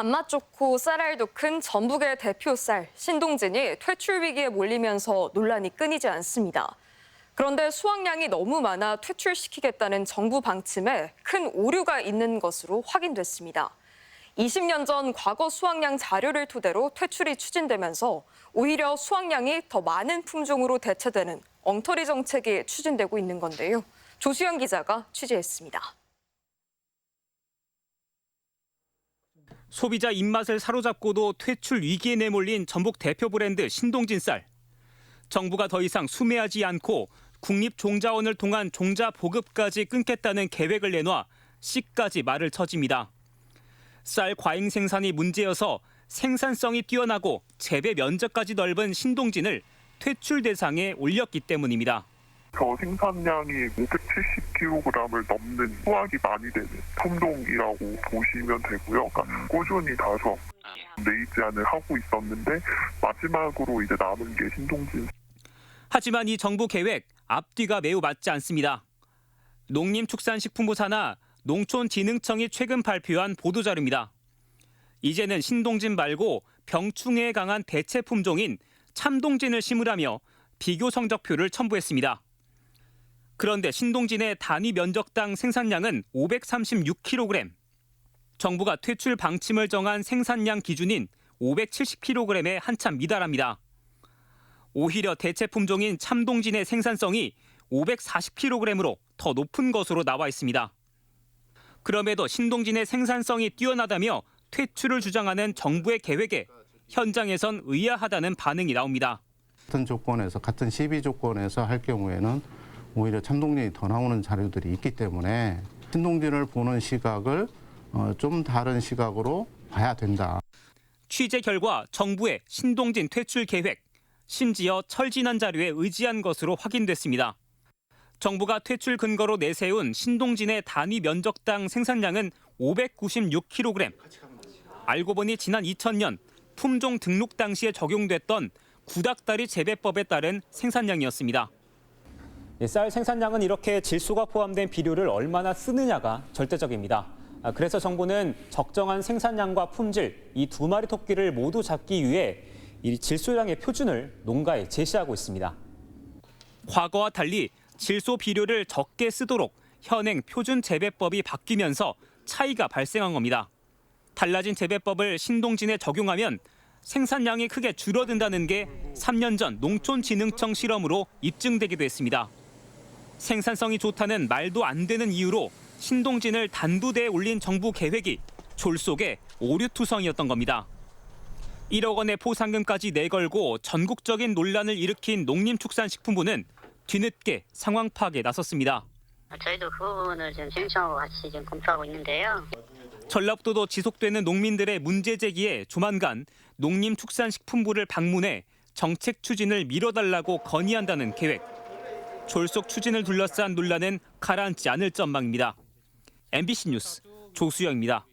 밥맛 좋고 쌀알도 큰 전북의 대표 쌀, 신동진이 퇴출 위기에 몰리면서 논란이 끊이지 않습니다. 그런데 수확량이 너무 많아 퇴출시키겠다는 정부 방침에 큰 오류가 있는 것으로 확인됐습니다. 20년 전 과거 수확량 자료를 토대로 퇴출이 추진되면서 오히려 수확량이 더 많은 품종으로 대체되는 엉터리 정책이 추진되고 있는 건데요. 조수영 기자가 취재했습니다. 소비자 입맛을 사로잡고도 퇴출 위기에 내몰린 전북 대표 브랜드 신동진 쌀. 정부가 더 이상 수매하지 않고 국립종자원을 통한 종자 보급까지 끊겠다는 계획을 내놔 씨까지 말을 쳐집니다. 쌀 과잉 생산이 문제여서 생산성이 뛰어나고 재배 면적까지 넓은 신동진을 퇴출 대상에 올렸기 때문입니다. 생산량이 570kg을 넘는 수확이 많이 되는 품종이라고 보시면 되고요. 그러니까 꾸준히 다소 내입제한을 하고 있었는데 마지막으로 이제 남은 게 신동진. 하지만 이 정부 계획 앞뒤가 매우 맞지 않습니다. 농림축산식품부 산하 농촌진흥청이 최근 발표한 보도자료입니다. 이제는 신동진 말고 병충해에 강한 대체 품종인 참동진을 심으라며 비교 성적표를 첨부했습니다. 그런데 신동진의 단위 면적당 생산량은 536kg. 정부가 퇴출 방침을 정한 생산량 기준인 570kg에 한참 미달합니다. 오히려 대체 품종인 참동진의 생산성이 540kg으로 더 높은 것으로 나와 있습니다. 그럼에도 신동진의 생산성이 뛰어나다며 퇴출을 주장하는 정부의 계획에 현장에선 의아하다는 반응이 나옵니다. 같은 조건에서 같은 시비 조건에서 할 경우에는 오히려 참동진이 더 나오는 자료들이 있기 때문에 신동진을 보는 시각을 좀 다른 시각으로 봐야 된다. 취재 결과 정부의 신동진 퇴출 계획, 심지어 철진한 자료에 의지한 것으로 확인됐습니다. 정부가 퇴출 근거로 내세운 신동진의 단위 면적당 생산량은 596kg. 알고 보니 지난 2000년 품종 등록 당시에 적용됐던 구닥다리 재배법에 따른 생산량이었습니다. 쌀 생산량은 이렇게 질소가 포함된 비료를 얼마나 쓰느냐가 절대적입니다. 그래서 정부는 적정한 생산량과 품질, 이 두 마리 토끼를 모두 잡기 위해 이 질소량의 표준을 농가에 제시하고 있습니다. 과거와 달리 질소 비료를 적게 쓰도록 현행 표준 재배법이 바뀌면서 차이가 발생한 겁니다. 달라진 재배법을 신동진에 적용하면 생산량이 크게 줄어든다는 게 3년 전 농촌진흥청 실험으로 입증되기도 했습니다. 생산성이 좋다는 말도 안 되는 이유로 신동진을 단두대에 올린 정부 계획이 졸속에 오류투성이었던 겁니다. 1억 원의 포상금까지 내걸고 전국적인 논란을 일으킨 농림축산식품부는 뒤늦게 상황 파악에 나섰습니다. 저희도 그 부분을 지금 진흥청하고 같이 지금 검토하고 있는데요. 전라북도도 지속되는 농민들의 문제 제기에 조만간 농림축산식품부를 방문해 정책 추진을 미뤄달라고 건의한다는 계획. 졸속 추진을 둘러싼 논란은 가라앉지 않을 전망입니다. MBC 뉴스 조수영입니다.